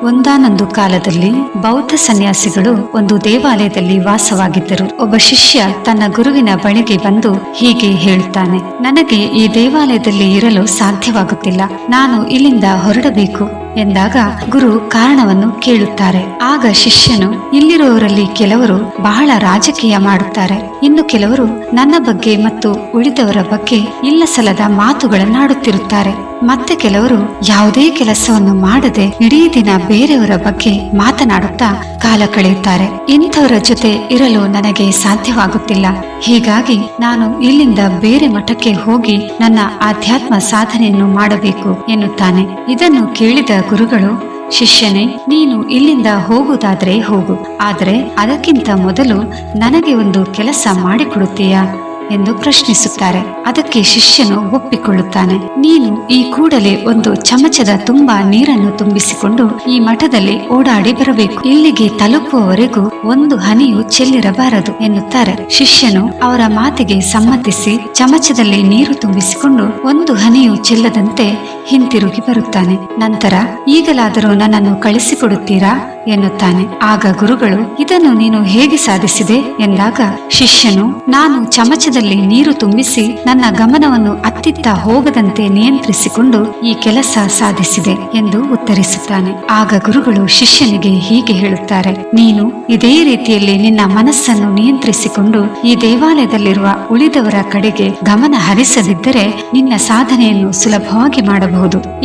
ಒಂದಾನೊಂದು ಕಾಲದಲ್ಲಿ ಬೌದ್ಧ ಸನ್ಯಾಸಿಗಳು ಒಂದು ದೇವಾಲಯದಲ್ಲಿ ವಾಸವಾಗಿದ್ದರು. ಒಬ್ಬ ಶಿಷ್ಯ ತನ್ನ ಗುರುವಿನ ಬಳಿಗೆ ಬಂದು ಹೀಗೆ ಹೇಳುತ್ತಾನೆ, ನನಗೆ ಈ ದೇವಾಲಯದಲ್ಲಿ ಇರಲು ಸಾಧ್ಯವಾಗುತ್ತಿಲ್ಲ, ನಾನು ಇಲ್ಲಿಂದ ಹೊರಡಬೇಕು ಎಂದಾಗ ಗುರು ಕಾರಣವನ್ನು ಕೇಳುತ್ತಾರೆ. ಆಗ ಶಿಷ್ಯನು, ಇಲ್ಲಿರುವವರಲ್ಲಿ ಕೆಲವರು ಬಹಳ ರಾಜಕೀಯ ಮಾಡುತ್ತಾರೆ, ಇನ್ನು ಕೆಲವರು ನನ್ನ ಬಗ್ಗೆ ಮತ್ತು ಉಳಿದವರ ಬಗ್ಗೆ ಇಲ್ಲಸಲ್ಲದ ಮಾತುಗಳನ್ನಾಡುತ್ತಿರುತ್ತಾರೆ, ಮತ್ತೆ ಕೆಲವರು ಯಾವುದೇ ಕೆಲಸವನ್ನು ಮಾಡದೆ ಇಡೀ ದಿನ ಬೇರೆಯವರ ಬಗ್ಗೆ ಮಾತನಾಡುತ್ತಾ ಕಾಲ ಕಳೆಯುತ್ತಾರೆ. ಇಂಥವರ ಜೊತೆ ಇರಲು ನನಗೆ ಸಾಧ್ಯವಾಗುತ್ತಿಲ್ಲ. ಹೀಗಾಗಿ ನಾನು ಇಲ್ಲಿಂದ ಬೇರೆ ಮಠಕ್ಕೆ ಹೋಗಿ ನನ್ನ ಆಧ್ಯಾತ್ಮ ಸಾಧನೆಯನ್ನು ಮಾಡಬೇಕು ಎನ್ನುತ್ತಾನೆ. ಇದನ್ನು ಕೇಳಿದ ಗುರುಗಳು, ಶಿಷ್ಯನೇ, ನೀನು ಇಲ್ಲಿಂದ ಹೋಗುವುದಾದ್ರೆ ಹೋಗು, ಆದರೆ ಅದಕ್ಕಿಂತ ಮೊದಲು ನನಗೆ ಒಂದು ಕೆಲಸ ಮಾಡಿಕೊಡುತ್ತೀಯಾ ಎಂದು ಪ್ರಶ್ನಿಸುತ್ತಾರೆ. ಅದಕ್ಕೆ ಶಿಷ್ಯನು ಒಪ್ಪಿಕೊಳ್ಳುತ್ತಾನೆ. ನೀನು ಈ ಕೂಡಲೇ ಒಂದು ಚಮಚದ ತುಂಬಾ ನೀರನ್ನು ತುಂಬಿಸಿಕೊಂಡು ಈ ಮಠದಲ್ಲಿ ಓಡಾಡಿ ಬರಬೇಕು, ಇಲ್ಲಿಗೆ ತಲುಪುವವರೆಗೂ ಒಂದು ಹನಿಯು ಚೆಲ್ಲಿರಬಾರದು ಎನ್ನುತ್ತಾರೆ. ಶಿಷ್ಯನು ಅವರ ಮಾತಿಗೆ ಸಮ್ಮತಿಸಿ ಚಮಚದಲ್ಲಿ ನೀರು ತುಂಬಿಸಿಕೊಂಡು ಒಂದು ಹನಿಯು ಚೆಲ್ಲದಂತೆ ಹಿಂತಿರುಗಿ ಬರುತ್ತಾನೆ. ನಂತರ, ಈಗಲಾದರೂ ನನ್ನನ್ನು ಕಳಿಸಿಕೊಡುತ್ತೀರಾ ಎನ್ನುತ್ತಾನೆ. ಆಗ ಗುರುಗಳು, ಇದನ್ನು ನೀನು ಹೇಗೆ ಸಾಧಿಸಿದೆ ಎಂದಾಗ ಶಿಷ್ಯನು, ನಾನು ಚಮಚದಲ್ಲಿ ನೀರು ತುಂಬಿಸಿ ನನ್ನ ಗಮನವನ್ನು ಅತ್ತಿತ್ತ ಹೋಗದಂತೆ ನಿಯಂತ್ರಿಸಿಕೊಂಡು ಈ ಕೆಲಸ ಸಾಧಿಸಿದೆ ಎಂದು ಉತ್ತರಿಸುತ್ತಾನೆ. ಆಗ ಗುರುಗಳು ಶಿಷ್ಯನಿಗೆ ಹೀಗೆ ಹೇಳುತ್ತಾರೆ, ನೀನು ಇದೇ ರೀತಿಯಲ್ಲಿ ನಿನ್ನ ಮನಸ್ಸನ್ನು ನಿಯಂತ್ರಿಸಿಕೊಂಡು ಈ ದೇವಾಲಯದಲ್ಲಿರುವ ಉಳಿದವರ ಕಡೆಗೆ ಗಮನ ಹರಿಸದಿದ್ದರೆ ನಿನ್ನ ಸಾಧನೆಯನ್ನು ಸುಲಭವಾಗಿ ಮಾಡಬಹುದು.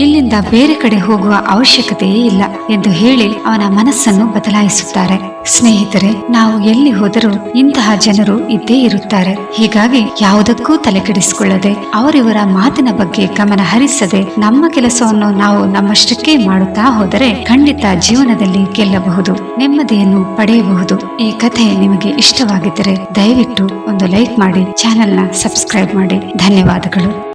ಇಲ್ಲಿಂದ ಬೇರೆ ಕಡೆ ಹೋಗುವ ಅವಶ್ಯಕತೆಯೇ ಇಲ್ಲ ಎಂದು ಹೇಳಿ ಅವನ ಮನಸ್ಸನ್ನು ಬದಲಾಯಿಸುತ್ತಾರೆ. ಸ್ನೇಹಿತರೆ, ನಾವು ಎಲ್ಲಿ ಹೋದರೂ ಇಂತಹ ಜನರು ಇದ್ದೇ ಇರುತ್ತಾರೆ. ಹೀಗಾಗಿ ಯಾವುದಕ್ಕೂ ತಲೆ ಕೆಡಿಸಿಕೊಳ್ಳದೆ, ಅವರಿವರ ಮಾತಿನ ಬಗ್ಗೆ ಗಮನ ಹರಿಸದೆ ನಮ್ಮ ಕೆಲಸವನ್ನು ನಾವು ನಮ್ಮಷ್ಟಕ್ಕೆ ಮಾಡುತ್ತಾ ಹೋದರೆ ಖಂಡಿತ ಜೀವನದಲ್ಲಿ ಗೆಲ್ಲಬಹುದು, ನೆಮ್ಮದಿಯನ್ನು ಪಡೆಯಬಹುದು. ಈ ಕಥೆ ನಿಮಗೆ ಇಷ್ಟವಾಗಿದ್ದರೆ ದಯವಿಟ್ಟು ಒಂದು ಲೈಕ್ ಮಾಡಿ, ಚಾನೆಲ್ನ ಸಬ್ಸ್ಕ್ರೈಬ್ ಮಾಡಿ. ಧನ್ಯವಾದಗಳು.